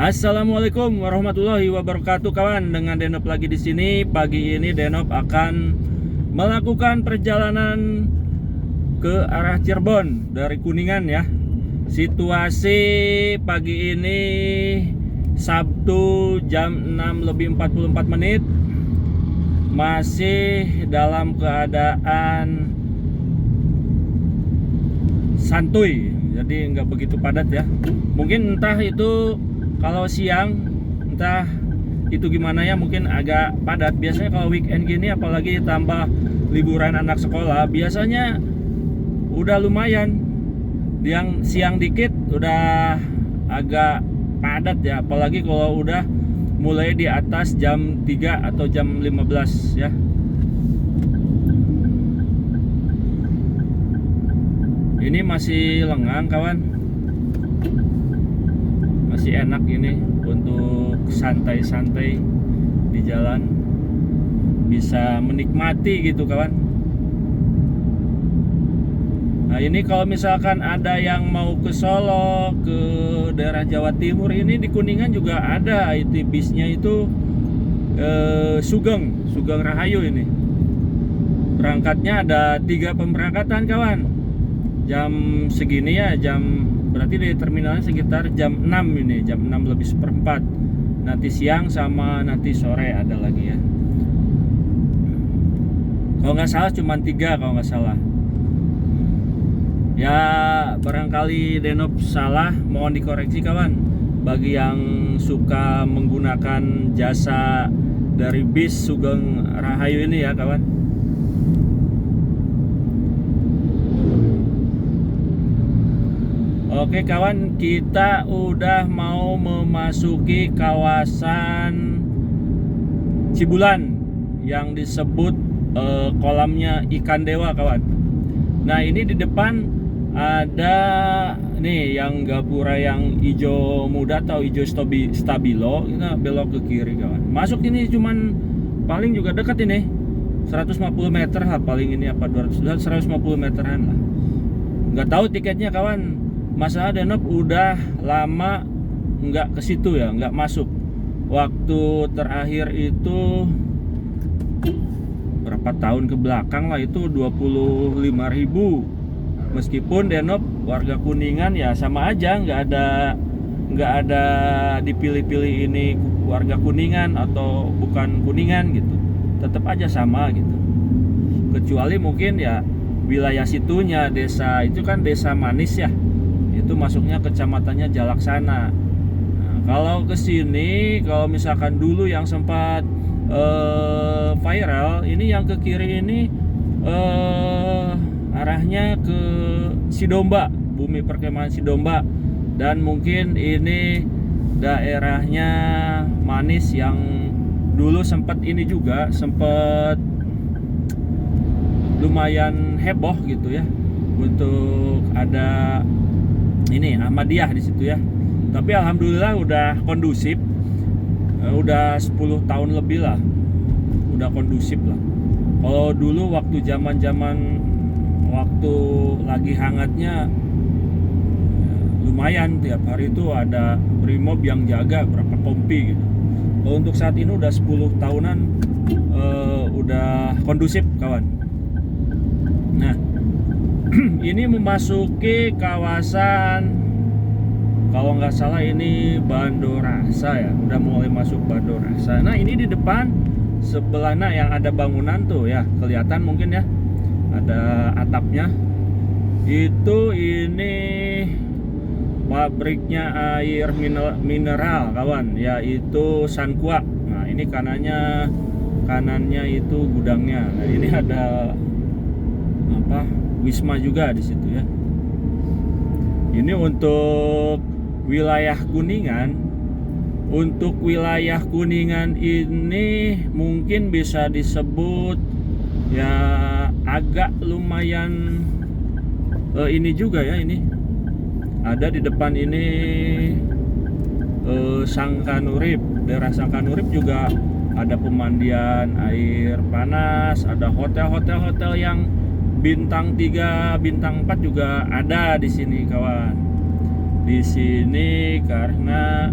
Assalamualaikum warahmatullahi wabarakatuh kawan. Dengan Denop lagi di sini. Pagi ini Denop akan melakukan perjalanan ke arah Cirebon dari Kuningan ya. Situasi pagi ini Sabtu jam 6:44 masih dalam keadaan santuy, jadi nggak begitu padat ya. Mungkin entah itu kalau siang, entah itu gimana ya, mungkin agak padat. Biasanya kalau weekend gini, apalagi tambah liburan anak sekolah, biasanya udah lumayan. Yang siang dikit udah agak padat ya, apalagi kalau udah mulai di atas jam 3 atau jam 15 ya. Ini masih lengang kawan, masih enak ini untuk santai-santai di jalan, bisa menikmati gitu kawan. Nah ini kalau misalkan ada yang mau ke Solo, ke daerah Jawa Timur, ini di Kuningan juga ada itu bisnya itu Sugeng Rahayu ini. Berangkatnya ada 3 pemberangkatan kawan. Jam segini ya, berarti di terminalnya sekitar jam 6 ini, jam 6:04. Nanti siang sama nanti sore ada lagi ya. Kalau nggak salah cuma 3 kalau nggak salah. Ya barangkali Denop salah, mohon dikoreksi kawan. Bagi yang suka menggunakan jasa dari bis Sugeng Rahayu ini ya kawan. Oke kawan, kita udah mau memasuki kawasan Cibulan yang disebut kolamnya ikan dewa kawan. Nah ini di depan ada nih yang gapura yang hijau muda atau hijau stabilo. Kita belok ke kiri kawan. Masuk ini cuman paling juga dekat ini, 150 meter lah paling ini, apa 200, 150 meteran lah. Nggak tahu tiketnya kawan. Masalah Denop udah lama nggak ke situ ya, nggak masuk. Waktu terakhir itu berapa tahun ke belakang lah, itu 25.000. Meskipun Denop warga Kuningan ya sama aja, nggak ada dipilih-pilih ini warga Kuningan atau bukan Kuningan gitu, tetap aja sama gitu. Kecuali mungkin ya wilayah situnya, desa itu kan desa Manis ya, itu masuknya kecamatannya Jalaksana. Nah, kalau kesini, kalau misalkan dulu yang sempat viral, ini yang ke kiri ini arahnya ke Sidomba, bumi perkemahan Sidomba, dan mungkin ini daerahnya Manis yang dulu sempat ini juga sempat lumayan heboh gitu ya, untuk ada ini Ahmadiyah di situ ya. Tapi alhamdulillah udah kondusif, udah 10 tahun lebih lah, udah kondusif lah. Kalau dulu waktu zaman waktu lagi hangatnya, lumayan tiap hari itu ada brimob yang jaga berapa kompi gitu. Kalau untuk saat ini udah 10 tahunan udah kondusif kawan. Nah ini memasuki kawasan, kalau nggak salah ini Bandorasa ya, udah mulai masuk Bandorasa. Nah ini di depan sebelahnya yang ada bangunan tuh ya, kelihatan mungkin ya, ada atapnya. Itu ini pabriknya air mineral kawan, yaitu Sankua. Nah ini kanannya itu gudangnya. Nah ini ada apa, Wisma juga di situ ya. Ini untuk wilayah Kuningan. Untuk wilayah Kuningan ini mungkin bisa disebut ya agak lumayan ini juga ya. Ini ada di depan ini Sangkanurip. Daerah Sangkanurip juga ada pemandian air panas, ada hotel yang bintang 3, bintang 4 juga ada di sini kawan. Di sini karena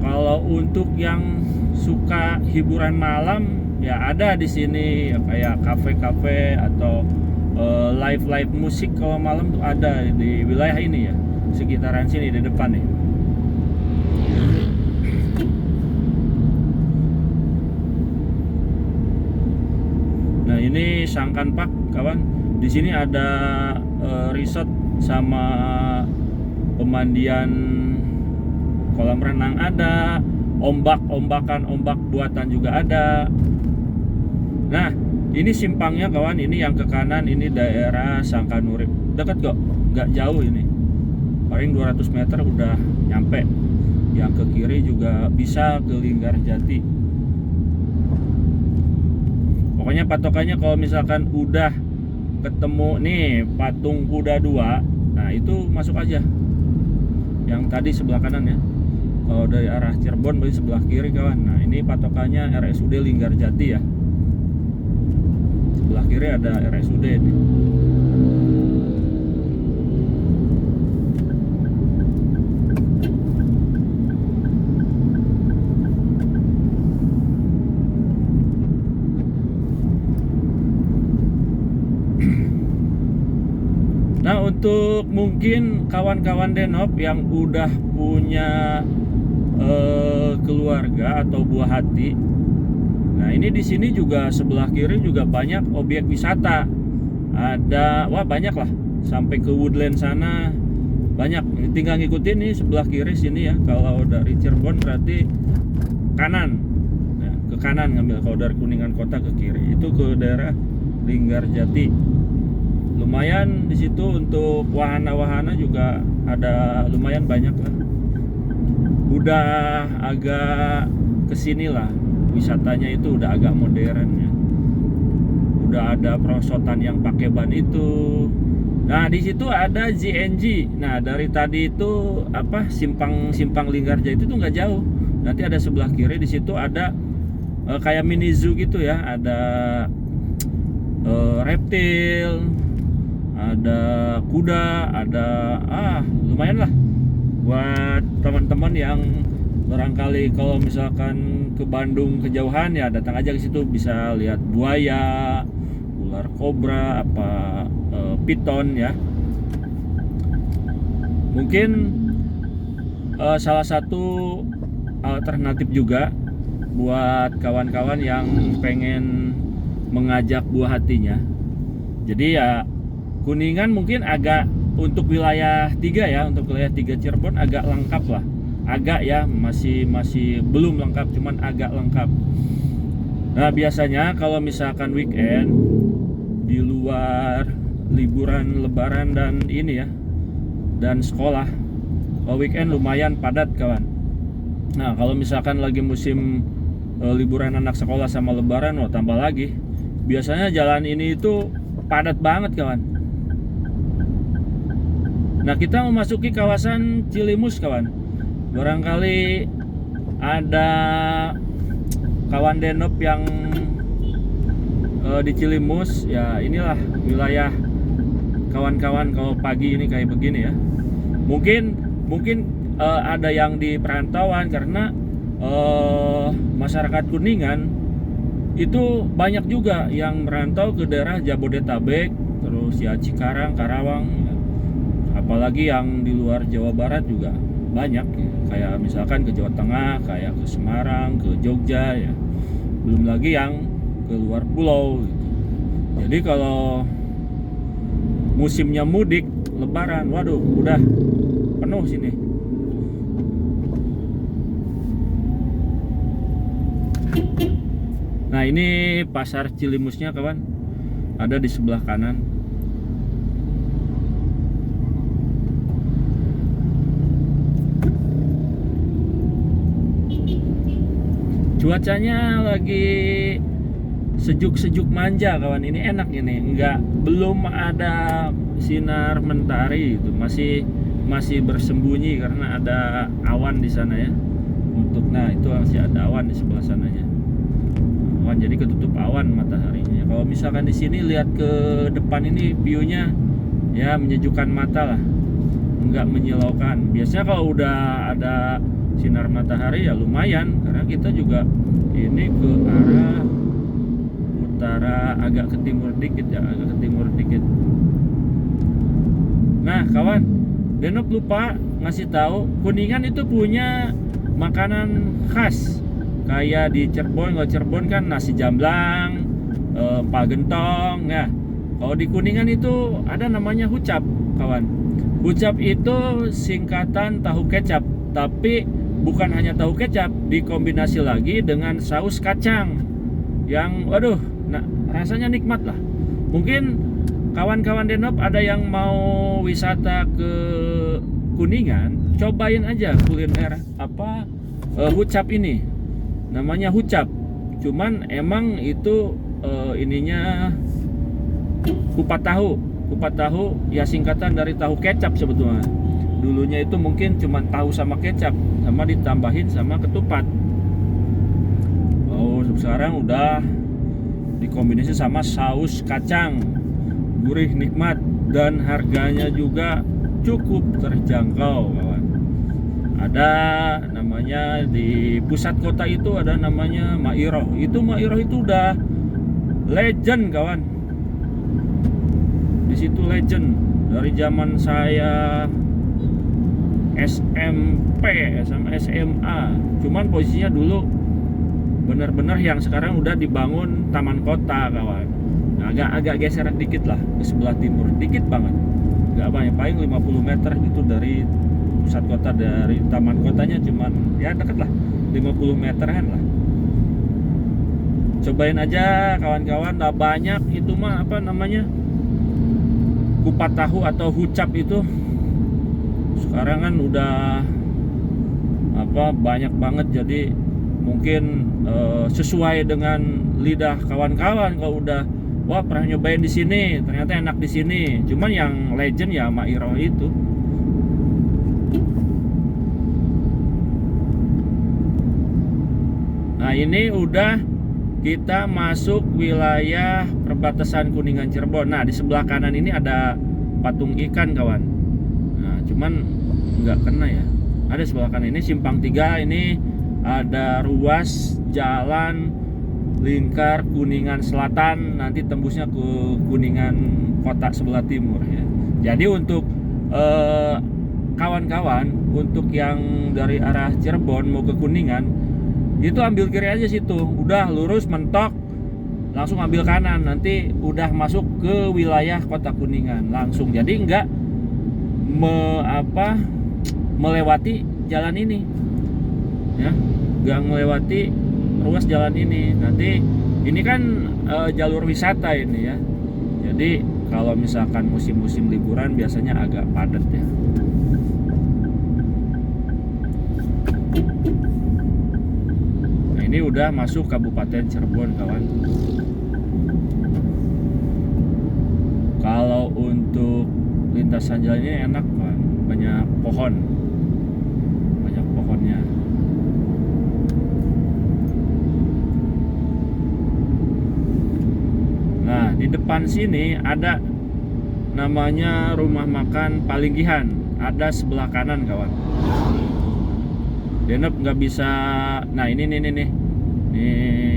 Kalau untuk yang suka hiburan malam ya ada di sini ya, kayak kafe-kafe atau live musik kalau malam tuh ada di wilayah ini ya, sekitaran sini di depan nih. Nah ini Sangkan Park kawan. Di sini ada resort sama pemandian, kolam renang ada, ombak buatan juga ada. Nah ini simpangnya kawan, ini yang ke kanan ini daerah Sangkanurip, dekat kok, nggak jauh ini, paling 200 meter udah nyampe. Yang ke kiri juga bisa ke Linggarjati. Pokoknya patokannya kalau misalkan udah ketemu nih patung kuda 2, nah itu masuk aja. Yang tadi sebelah kanan ya. Kalau dari arah Cirebon berarti sebelah kiri kawan. Nah ini patokannya RSUD Linggarjati ya. Sebelah kiri ada RSUD nih. Nah untuk mungkin kawan-kawan Denop yang udah punya keluarga atau buah hati, nah ini di sini juga sebelah kiri juga banyak objek wisata. Ada, wah banyak lah, sampai ke Woodland sana banyak. Tinggal ngikutin nih sebelah kiri sini ya. Kalau dari Cirebon berarti kanan, nah, ke kanan ngambil. Kalau dari Kuningan Kota ke kiri itu ke daerah Linggarjati. Lumayan di situ untuk wahana-wahana juga ada lumayan banyak lah. Udah agak kesini lah, wisatanya itu udah agak modern ya. Udah ada perosotan yang pakai ban itu. Nah di situ ada JNG. Nah dari tadi itu apa simpang Linggarjati itu tuh nggak jauh. Nanti ada sebelah kiri di situ ada kayak mini zoo gitu ya. Ada reptil, ada kuda, ada lumayan lah buat teman-teman yang barangkali kalau misalkan ke Bandung kejauhan ya datang aja ke situ, bisa lihat buaya, ular kobra, apa piton ya. Mungkin salah satu alternatif juga buat kawan-kawan yang pengen mengajak buah hatinya. Jadi ya Kuningan mungkin agak untuk wilayah 3 ya, untuk wilayah 3 Cirebon agak lengkap lah. Agak ya, masih belum lengkap, cuman agak lengkap. Nah, biasanya kalau misalkan weekend di luar liburan lebaran dan ini ya, dan sekolah, kalau weekend lumayan padat kawan. Nah, kalau misalkan lagi musim liburan anak sekolah sama lebaran, tambah lagi. Biasanya jalan ini itu padat banget kawan. Nah kita memasuki kawasan Cilimus kawan. Barangkali ada kawan Denop yang di Cilimus ya, inilah wilayah kawan-kawan kalau pagi ini kayak begini ya. Mungkin ada yang di perantauan karena masyarakat Kuningan itu banyak juga yang merantau ke daerah Jabodetabek, terus ya Cikarang, Karawang ya. Apalagi yang di luar Jawa Barat juga banyak ya. Kayak misalkan ke Jawa Tengah, kayak ke Semarang, ke Jogja ya. Belum lagi yang ke luar pulau gitu. Jadi kalau musimnya mudik lebaran, waduh udah penuh sini. Nah ini pasar Cilimusnya kawan, ada di sebelah kanan. Cuacanya lagi sejuk-sejuk manja kawan, ini enak ini, belum ada sinar mentari itu, masih bersembunyi karena ada awan di sana ya. Nah itu masih ada awan di sebelah sananya. Awan, jadi ketutup awan mataharinya. Kalau misalkan di sini lihat ke depan ini view-nya ya menyejukkan mata lah, nggak menyilaukan. Biasanya kalau udah ada sinar matahari ya lumayan, karena kita juga ini ke arah utara, agak ke timur dikit ya, agak ke timur dikit. Nah kawan, Denop lupa ngasih tahu, Kuningan itu punya makanan khas kayak di Cirebon. Kalau Cirebon kan nasi jamblang, empal gentong. Nah kalau di Kuningan itu ada namanya hucap kawan. Hucap itu singkatan tahu kecap, tapi bukan hanya tahu kecap, dikombinasi lagi dengan saus kacang yang waduh, nah rasanya nikmat lah. Mungkin kawan-kawan Denop ada yang mau wisata ke Kuningan, cobain aja kuliner apa hucap ini. Namanya hucap. Cuman emang itu ininya kupat tahu. Kupat tahu ya singkatan dari tahu kecap sebetulnya. Dulunya itu mungkin cuma tahu sama kecap, sama ditambahin sama ketupat. Oh, sekarang udah dikombinasi sama saus kacang. Gurih, nikmat, dan harganya juga cukup terjangkau kawan. Ada namanya di pusat kota itu ada namanya Mairoh. Mairoh itu udah legend kawan. Di situ legend dari zaman saya SMP sama SMA. Cuman posisinya dulu bener-bener yang sekarang udah dibangun taman kota kawan. Nah, agak geseran dikit lah ke sebelah timur, dikit banget, nggak banyak, paling 50 meter gitu dari pusat kota. Dari taman kotanya cuman ya deket lah, 50 meteran lah. Cobain aja kawan-kawan. Nah, banyak itu mah apa namanya, kupat tahu atau hucap itu sekarang kan udah apa banyak banget, jadi mungkin sesuai dengan lidah kawan-kawan. Kalau udah wah pernah nyobain di sini, ternyata enak di sini. Cuman yang legend ya Mairoh itu. Nah ini udah kita masuk wilayah perbatasan Kuningan Cirebon. Nah di sebelah kanan ini ada patung ikan kawan. Nah cuman nggak kena ya. Ada sebelah kanan ini simpang 3, ini ada ruas jalan lingkar Kuningan Selatan, nanti tembusnya ke Kuningan kota sebelah timur ya. Jadi untuk kawan-kawan, untuk yang dari arah Cirebon mau ke Kuningan itu ambil kiri aja situ, udah lurus mentok langsung ambil kanan, nanti udah masuk ke wilayah kota Kuningan langsung. Jadi enggak melewati jalan ini ya, enggak melewati ruas jalan ini. Nanti ini kan jalur wisata ini ya, jadi kalau misalkan musim-musim liburan biasanya agak padat ya. Ini udah masuk Kabupaten Cirebon kawan. Kalau untuk lintasan jalannya enak kan, banyak pohon, banyak pohonnya. Nah di depan sini ada namanya rumah makan Palinggihan, ada sebelah kanan kawan. Denop nggak bisa, nah ini nih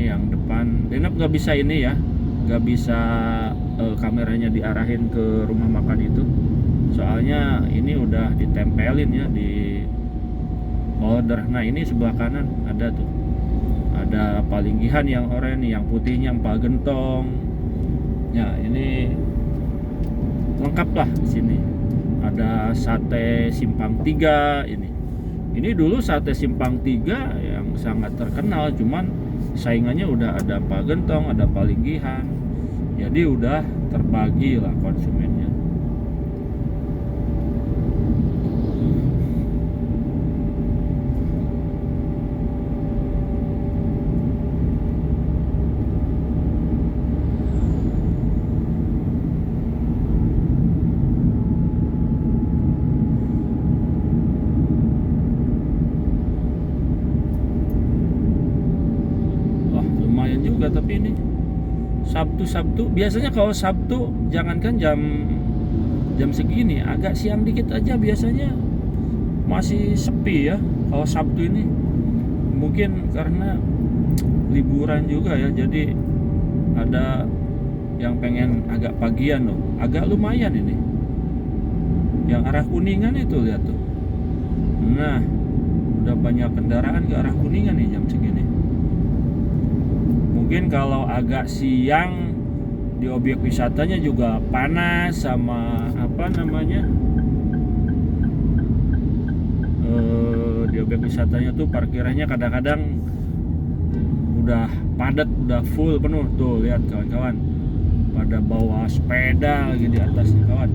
yang depan. Denop nggak bisa ini ya, nggak bisa kameranya diarahin ke rumah makan itu, soalnya ini udah ditempelin ya di holder. Nah ini sebelah kanan ada tuh, ada Palinggihan yang oranye, yang putihnya empal gentong. Ya ini lengkap lah di sini. Ada sate simpang 3 ini. Ini dulu sate simpang 3 yang sangat terkenal, cuman saingannya udah ada empal gentong, ada Palinggihan. Jadi udah terbagi lah konsumennya. Juga tapi ini Sabtu biasanya, kalau Sabtu jangankan jam segini, agak siang dikit aja biasanya masih sepi ya. Kalau Sabtu ini mungkin karena liburan juga ya, jadi ada yang pengen agak pagian loh. Agak lumayan ini. Yang arah Kuningan itu lihat tuh. Nah, udah banyak kendaraan ke arah Kuningan nih jam segini. Mungkin kalau agak siang di objek wisatanya juga panas sama apa namanya, di objek wisatanya tuh parkirannya kadang-kadang udah padat, udah full penuh tuh. Lihat kawan-kawan, pada bawa sepeda lagi di atasnya kawan.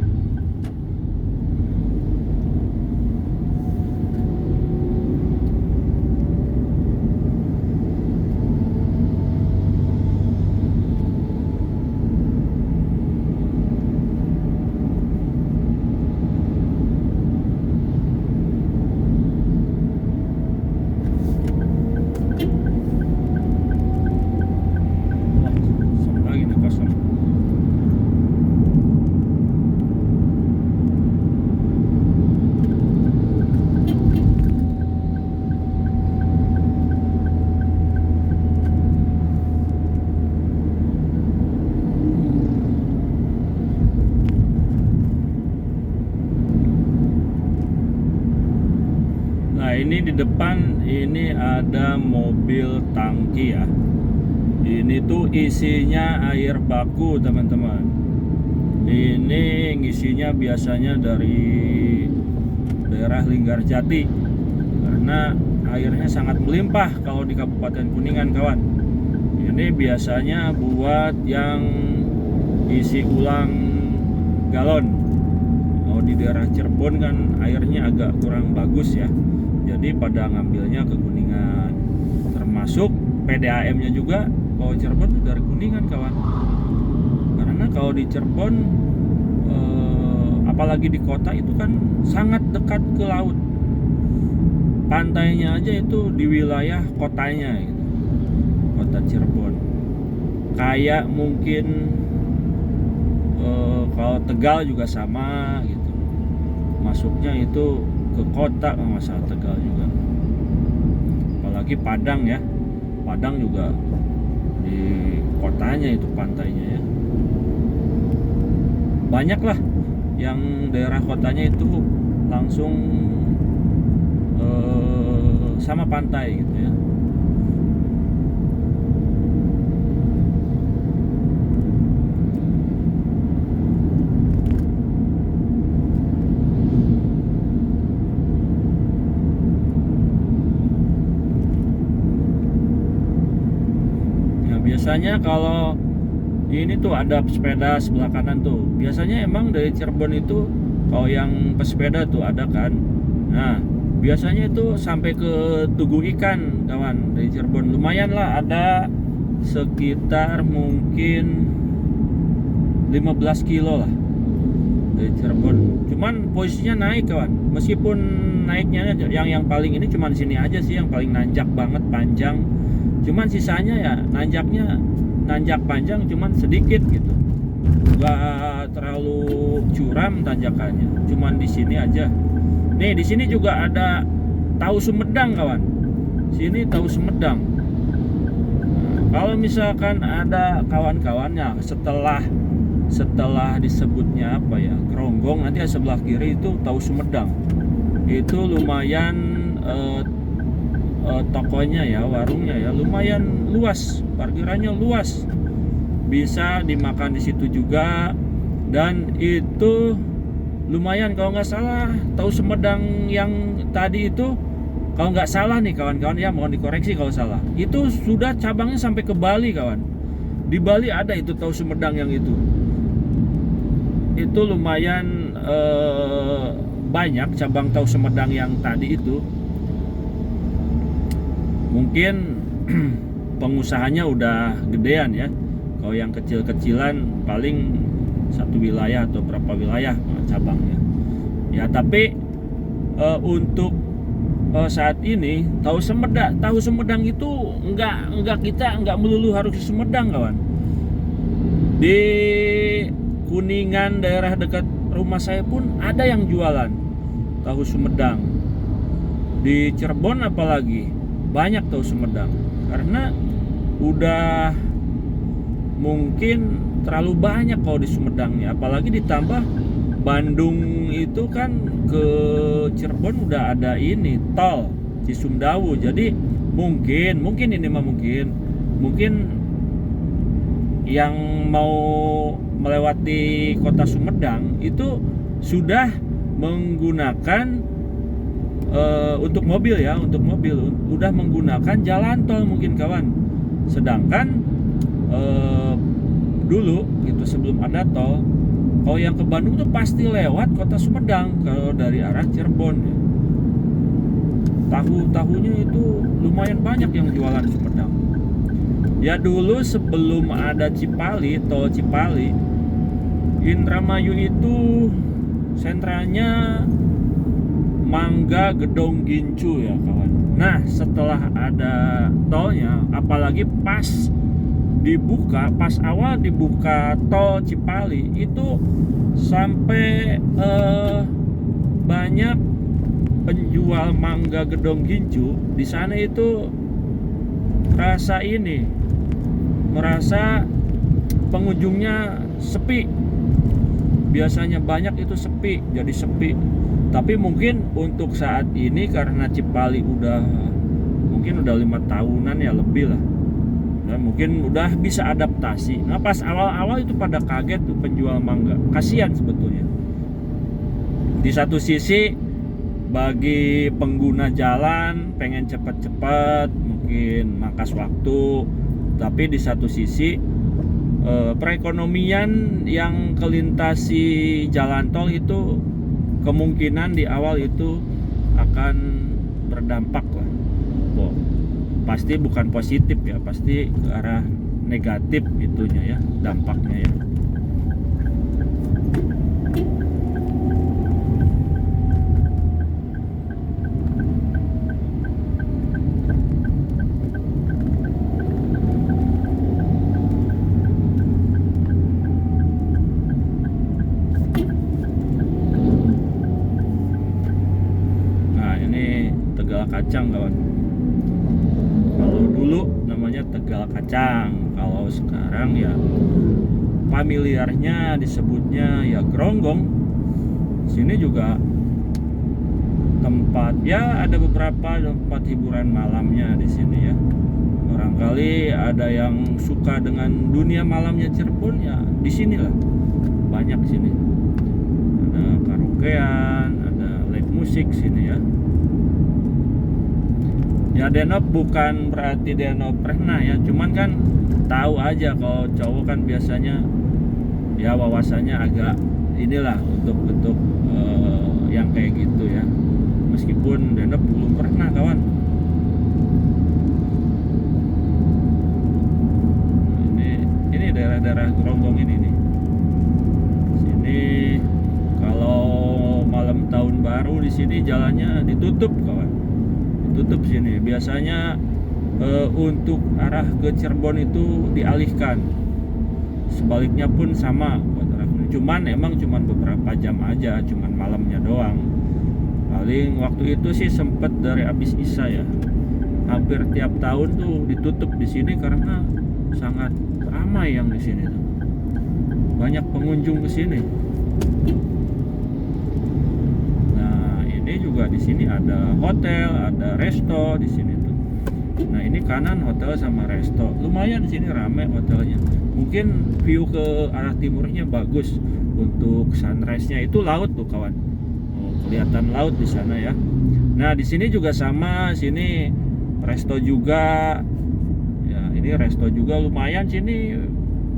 Nah, ini di depan ini ada mobil tangki ya. Ini tuh isinya air baku teman-teman. Ini ngisinya biasanya dari daerah Linggarjati, karena airnya sangat melimpah kalau di Kabupaten Kuningan kawan. Ini biasanya buat yang isi ulang galon. Kalau di daerah Cirebon kan airnya agak kurang bagus ya, jadi pada ngambilnya ke Kuningan. Termasuk PDAM-nya juga kalau Cirebon itu dari Kuningan kawan. Karena kalau di Cirebon apalagi di kota itu kan sangat dekat ke laut. Pantainya aja itu di wilayah kotanya gitu. Kota Cirebon. Kayak mungkin kalau Tegal juga sama gitu. Masuknya itu ke kota kalau masalah Tegal juga. Apalagi Padang ya. Padang juga di kotanya itu pantainya ya. Banyak lah yang daerah kotanya itu langsung sama pantai gitu ya. Biasanya kalau ini tuh ada sepeda sebelah kanan tuh. Biasanya emang dari Cirebon itu kalau yang pesepeda tuh ada kan. Nah, biasanya itu sampai ke Tugu Ikan kawan dari Cirebon. Lumayan lah, ada sekitar mungkin 15 kilo lah dari Cirebon. Cuman posisinya naik kawan. Meskipun naiknya yang paling ini cuman sini aja sih yang paling nanjak banget, panjang. Cuman sisanya ya nanjak panjang cuman sedikit gitu, nggak terlalu curam tanjakannya, cuman di sini aja. Nih di sini juga ada tahu Sumedang kawan, sini tahu Sumedang. Nah, kalau misalkan ada kawan-kawannya setelah disebutnya apa ya, Geronggong, nanti sebelah kiri itu tahu Sumedang. Itu lumayan tokonya ya, warungnya ya lumayan luas, parkirannya luas, bisa dimakan di situ juga. Dan itu lumayan, kalau nggak salah tahu Sumedang yang tadi itu, kalau nggak salah nih kawan-kawan ya, mohon dikoreksi kalau salah, itu sudah cabangnya sampai ke Bali kawan. Di Bali ada itu tahu Sumedang yang itu lumayan banyak cabang tahu Sumedang yang tadi itu. Mungkin pengusahanya udah gedean ya. Kalau yang kecil-kecilan paling satu wilayah atau berapa wilayah cabangnya. Ya tapi untuk saat ini tahu Sumedang itu nggak melulu harus di Sumedang kawan. Di Kuningan daerah dekat rumah saya pun ada yang jualan tahu Sumedang. Di Cirebon apalagi banyak tuh Sumedang, karena udah mungkin terlalu banyak kalau di Sumedang ya, apalagi ditambah Bandung itu kan ke Cirebon udah ada ini tol Cisumdawu. Jadi mungkin ini mah mungkin yang mau melewati kota Sumedang itu sudah menggunakan untuk mobil udah menggunakan jalan tol mungkin kawan. Sedangkan dulu gitu sebelum ada tol, kalau yang ke Bandung tuh pasti lewat kota Sumedang kalau dari arah Cirebon ya. Tahu-tahunya itu lumayan banyak yang jualan Sumedang. Ya dulu sebelum ada tol Cipali, Indramayu itu sentranya Mangga Gedong Gincu ya kawan. Nah setelah ada tolnya, apalagi pas awal dibuka tol Cipali itu sampai banyak penjual Mangga Gedong Gincu di sana itu merasa pengunjungnya sepi. Biasanya banyak itu sepi, jadi sepi. Tapi mungkin untuk saat ini karena Cipali udah 5 tahunan ya lebih lah. Nah, mungkin udah bisa adaptasi. Nah pas awal-awal itu pada kaget tuh penjual mangga. Kasihan sebetulnya. Di satu sisi bagi pengguna jalan pengen cepat-cepat mungkin mangkas waktu, tapi di satu sisi perekonomian yang kelintasi jalan tol itu kemungkinan di awal itu akan berdampak lah. Pasti bukan positif ya, pasti ke arah negatif itunya ya, dampaknya ya. Kacang kawan. Kalau dulu namanya Tegal Kacang, kalau sekarang ya familiarnya disebutnya ya Gronggong. Sini juga ada beberapa tempat hiburan malamnya di sini ya. Barangkali ada yang suka dengan dunia malamnya Cirebon ya di sinilah. Banyak sini. Ada karaokean, ada live musik sini ya. Ya Denop bukan berarti Denop pernah ya, cuman kan tahu aja kalau cowok kan biasanya ya wawasannya agak inilah untuk yang kayak gitu ya. Meskipun Denop belum pernah kawan. Ini daerah-daerah Gronggong ini nih. Sini kalau malam tahun baru di sini jalannya ditutup kawan. Tutup sini biasanya untuk arah ke Cirebon itu dialihkan, sebaliknya pun sama, cuman beberapa jam aja, cuman malamnya doang. Paling waktu itu sih sempet dari habis Isya ya, hampir tiap tahun tuh ditutup di sini karena sangat ramai yang di sini tuh, banyak pengunjung ke sini. Juga di sini ada hotel, ada resto di sini tuh. Nah ini kanan hotel sama resto, lumayan di sini ramai hotelnya. Mungkin view ke arah timurnya bagus. Untuk sunrise-nya itu laut tuh kawan. Kelihatan laut di sana ya. Nah di sini juga sama, sini resto juga. Ya ini resto juga lumayan, sini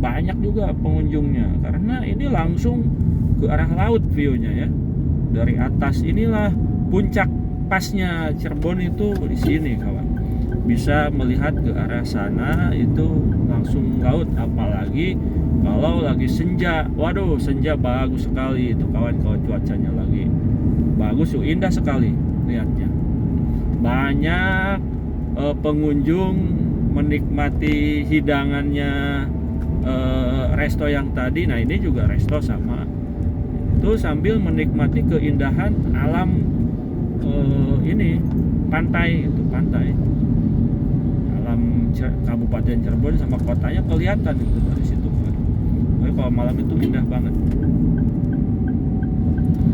banyak juga pengunjungnya karena ini langsung ke arah laut view-nya ya. Dari atas inilah puncak pasnya Cirebon itu di sini kawan. Bisa melihat ke arah sana itu langsung laut, apalagi kalau lagi senja. Waduh, senja bagus sekali itu kawan, kalau cuacanya lagi bagus, indah sekali lihatnya. Banyak pengunjung menikmati hidangannya resto yang tadi. Nah, ini juga resto sama. Itu sambil menikmati keindahan alam ini pantai, itu pantai alam Kabupaten Cirebon sama kotanya kelihatan itu dari situ. Tapi kalau malam itu indah banget.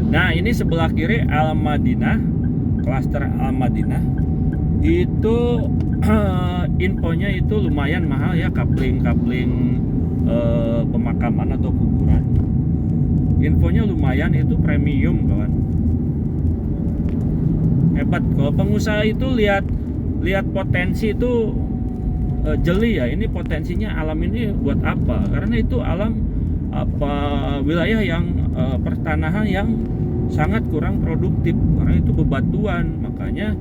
Nah, ini sebelah kiri Al Madinah, klaster Al Madinah. Itu infonya itu lumayan mahal ya, kapling pemakaman atau kuburan. Infonya lumayan, itu premium kawan. Hebat. Kalau pengusaha itu lihat potensi itu jeli ya. Ini potensinya alam ini buat apa? Karena itu alam wilayah yang pertanahan yang sangat kurang produktif, karena itu bebatuan. Makanya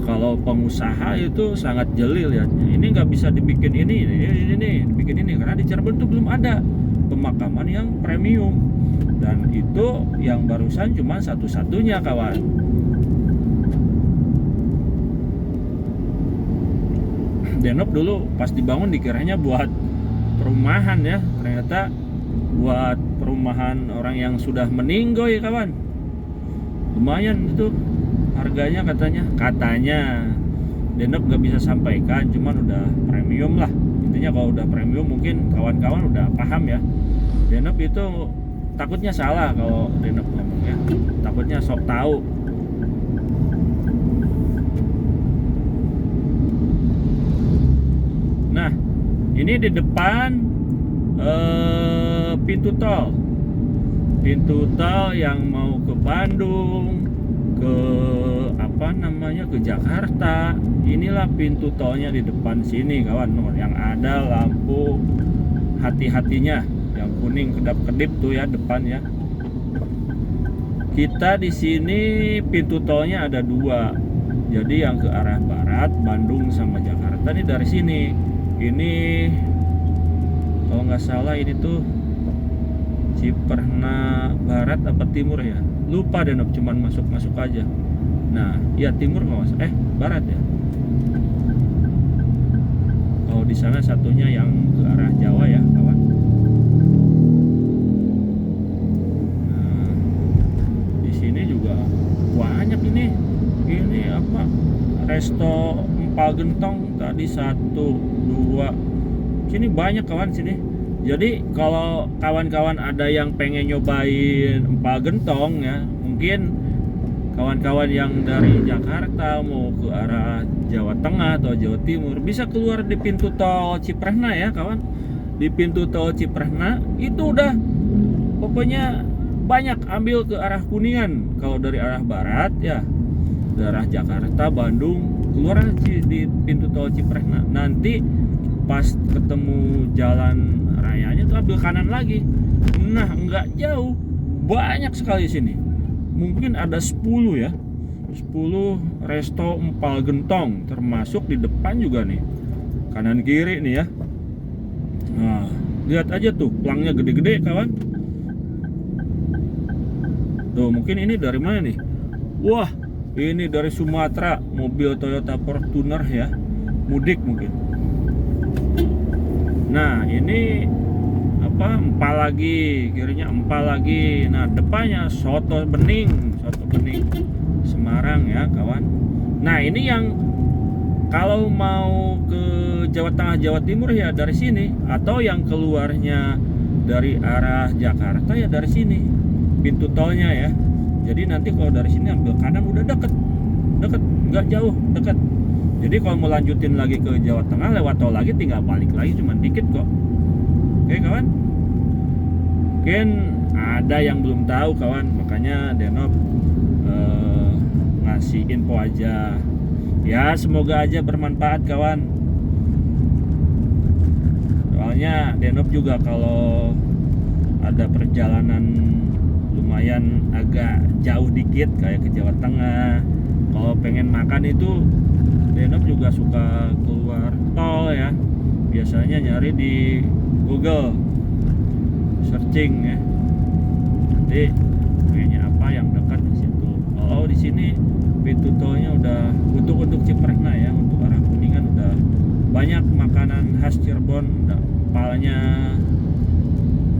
kalau pengusaha itu sangat jeli lihatnya. Ini nggak bisa dibikin ini dibikin ini, karena di Cirebon itu belum ada pemakaman yang premium, dan itu yang barusan cuma satu-satunya kawan. Denop dulu pas dibangun dikiranya buat perumahan ya, ternyata buat perumahan orang yang sudah meninggal ya kawan. Lumayan itu harganya katanya Denop nggak bisa sampaikan, cuman udah premium lah. Intinya kalau udah premium mungkin kawan-kawan udah paham ya. Denop itu takutnya salah kalau Denop ngomongnya, takutnya sok tahu. Nah, ini di depan pintu tol yang mau ke Bandung, ke ke Jakarta. Inilah pintu tolnya di depan sini kawan, yang ada lampu hati-hatinya yang kuning kedap-kedip tuh ya depan ya. Kita di sini pintu tolnya ada dua. Jadi yang ke arah barat Bandung sama Jakarta ini dari sini. Ini kalau nggak salah ini tuh Ciperna Barat apa Timur ya, lupa deh, cuman masuk aja. Nah ya Timur nggak masuk, Barat ya. Kalau di sana satunya yang ke arah Jawa ya kawan. Nah di sini juga banyak ini apa, resto empal gentong tadi 1, 2, sini banyak kawan sini. Jadi kalau kawan-kawan ada yang pengen nyobain empal gentong ya, mungkin kawan-kawan yang dari Jakarta mau ke arah Jawa Tengah atau Jawa Timur bisa keluar di pintu tol Ciperna ya kawan. Di pintu tol Ciperna itu udah pokoknya banyak ambil ke arah Kuningan. Kalau dari arah barat ya, daerah Jakarta, Bandung, keluar di pintu tol Ciperna. Nanti pas ketemu jalan rayanya tuh ambil kanan lagi. Nah nggak jauh, banyak sekali sini. Mungkin ada 10 ya, 10 resto empal gentong, termasuk di depan juga nih, kanan kiri nih ya. Nah lihat aja tuh pelangnya gede-gede kawan. Tuh mungkin ini dari mana nih? Wah ini dari Sumatera, mobil Toyota Fortuner ya, mudik mungkin. Nah ini empal lagi, kirinya empal lagi. Nah depannya soto bening Semarang ya kawan. Nah ini yang kalau mau ke Jawa Tengah Jawa Timur ya dari sini, atau yang keluarnya dari arah Jakarta ya dari sini pintu tolnya ya. Jadi nanti kalau dari sini ambil kanan udah deket, nggak jauh, deket. Jadi kalau mau lanjutin lagi ke Jawa Tengah lewat tol lagi, tinggal balik lagi, cuma dikit kok. Oke kawan, mungkin ada yang belum tahu kawan, makanya Denop ngasih info aja ya, semoga aja bermanfaat kawan. Soalnya Denop juga kalau ada perjalanan lumayan agak jauh dikit kayak ke Jawa Tengah, kalau pengen makan itu Denop juga suka keluar tol ya, biasanya nyari di Google searching ya, nanti kayaknya apa yang dekat di situ. Oh di sini pintu tolnya udah untuk Ciperna ya, untuk arah Kuningan udah banyak makanan khas Cirebon, udah empalnya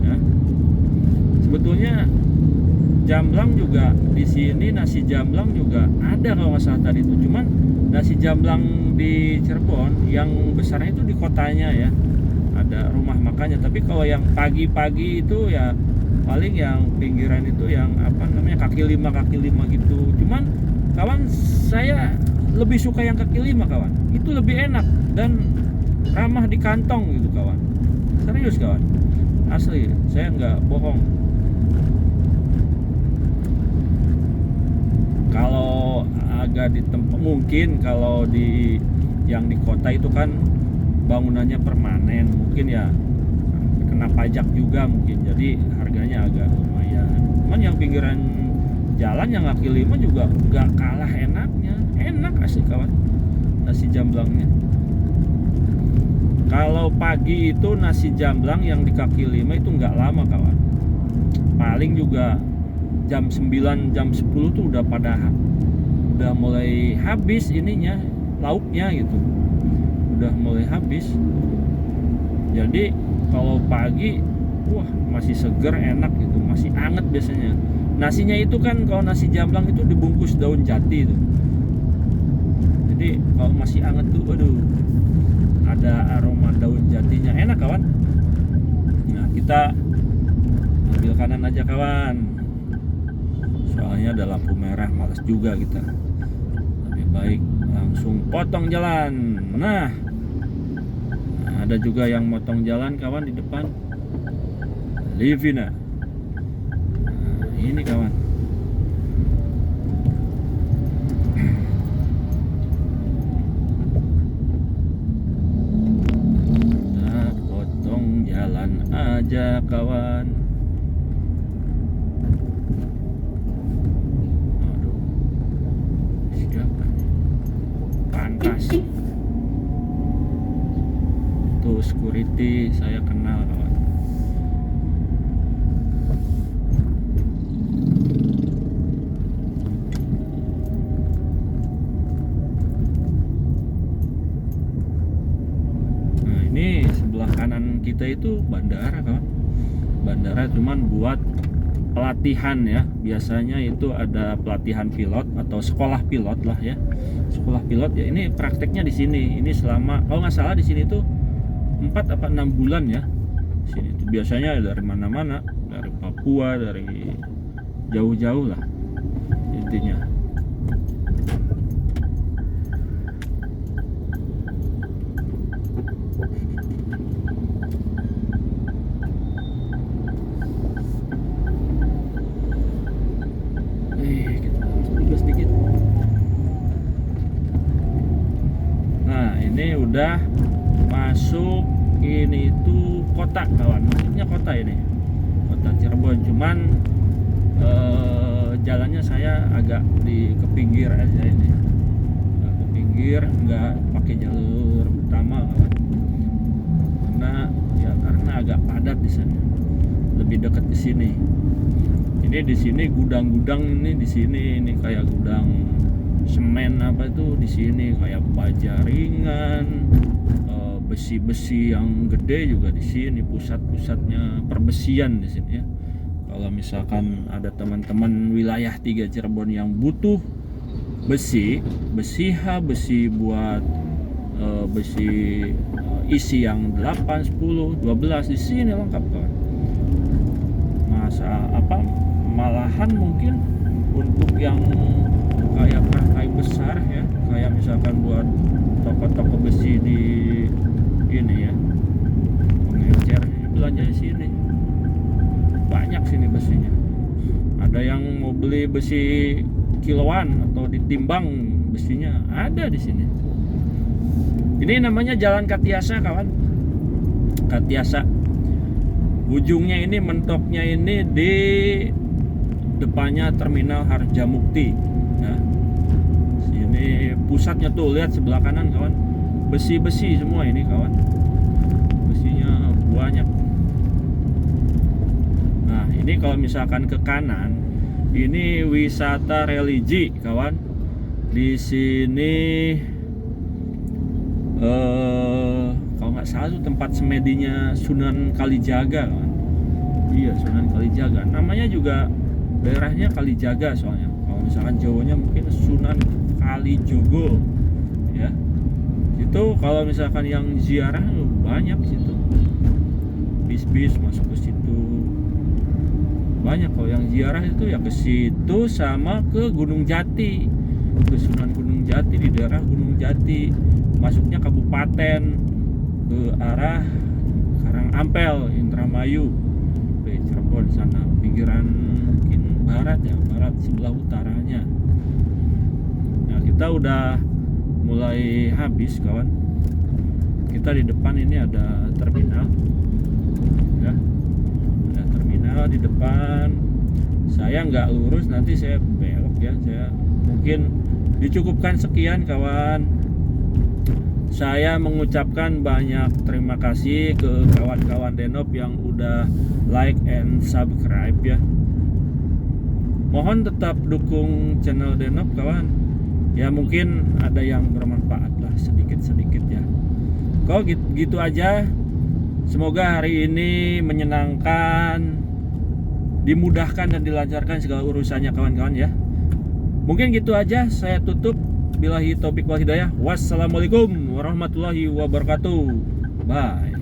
ya. Sebetulnya Jamblang juga di sini, nasi jamblang juga ada kalau nggak salah tadi itu. Cuman nasi jamblang di Cirebon yang besarnya itu di kotanya ya, ada rumah makannya. Tapi kalau yang pagi-pagi itu ya paling yang pinggiran itu yang apa namanya kaki lima gitu. Cuman kawan, saya lebih suka yang kaki lima kawan. Itu lebih enak dan ramah di kantong gitu kawan. Serius kawan, asli, saya nggak bohong. Kalau agak di tempat, mungkin kalau di yang di kota itu kan bangunannya permanen, mungkin ya kena pajak juga mungkin, jadi harganya agak lumayan. Cuman yang pinggiran jalan yang kaki lima juga gak kalah enaknya, enak asli kawan nasi jamblangnya. Kalau pagi itu nasi jamblang yang di kaki lima itu nggak lama kawan, paling juga jam 9, jam 10 tuh udah mulai habis ininya, lauknya gitu, udah mulai habis. Jadi kalau pagi wah masih seger, enak gitu, masih anget biasanya. Nasinya itu kan kalau nasi jamblang itu dibungkus daun jati tuh, jadi kalau masih anget tuh aduh ada aroma daun jatinya, enak kawan. Nah kita ambil kanan aja kawan, soalnya ada lampu merah, malas juga kita, lebih baik langsung potong jalan. Nah ada juga yang motong jalan kawan di depan, Livina. Nah, ini kawan, kita potong jalan aja kawan. Aduh, siapa nih? Pantas tuh security, saya kenal kawan. Nah ini sebelah kanan kita itu bandara kawan, bandara cuman buat pelatihan ya. Biasanya itu ada pelatihan pilot atau sekolah pilot lah ya, sekolah pilot ya. Ini prakteknya di sini. Ini selama kalau nggak salah di sini tuh 4 apa 6 bulan ya. Sini tuh biasanya dari mana-mana, dari Papua, dari jauh-jauh lah intinya. Kita juga sedikit. Nah ini udah masuk, ini tuh kota kawan, masuknya kota, ini kota Cirebon. Cuman jalannya saya agak ke pinggir aja ini, ke pinggir, nggak pakai jalur utama kawan, karena agak padat di sana, lebih dekat di sini. Ini di sini gudang-gudang, ini di sini ini kayak gudang semen apa itu di sini, kayak baja ringan, besi-besi yang gede juga di sini, pusat-pusatnya perbesian di sini ya. Kalau misalkan ada teman-teman wilayah 3 Cirebon yang butuh besi buat besi isi yang 8, 10, 12 di sini lengkap kawan. Malahan mungkin untuk yang kayak pakai besar ya, kayak misalkan buat toko-toko besi di ini ya, pengecer, belanja di sini banyak sini besinya. Ada yang mau beli besi kiloan atau ditimbang besinya, ada di sini. Ini namanya Jalan Katiasa kawan, Katiasa. Ujungnya ini, mentoknya ini di depannya Terminal Harjamukti. Nah, sini pusatnya tuh, lihat sebelah kanan kawan, besi-besi semua ini kawan, besinya banyak. Nah ini kalau misalkan ke kanan, ini wisata religi kawan. Di sini kalau nggak salah tuh tempat semedinya Sunan Kalijaga kawan. Iya, Sunan Kalijaga. Namanya juga daerahnya Kalijaga soalnya. Kalau misalkan Jawanya mungkin Sunan Kalijogo ya. Itu kalau misalkan yang ziarah banyak situ. Bis-bis masuk ke situ. Banyak kalau yang ziarah itu ya ke situ sama ke Gunung Jati. Ke Sunan Gunung Jati, di daerah Gunung Jati. Masuknya kabupaten ke arah Karangampel, Indramayu, ke Cirebon sana, pinggiran mungkin barat ya, barat sebelah utaranya. Nah, kita udah mulai habis kawan. Kita di depan ini ada terminal ya, ada terminal di depan. Saya nggak lurus, nanti saya belok ya. Saya mungkin dicukupkan sekian kawan. Saya mengucapkan banyak terima kasih ke kawan-kawan Denop yang udah like and subscribe ya. Mohon tetap dukung channel Denop kawan. Ya mungkin ada yang bermanfaat lah sedikit-sedikit ya. Kok gitu aja. Semoga hari ini menyenangkan, dimudahkan dan dilancarkan segala urusannya kawan-kawan ya. Mungkin gitu aja, saya tutup. Billahi taufiq wal hidayah. Wassalamualaikum warahmatullahi wabarakatuh. Bye.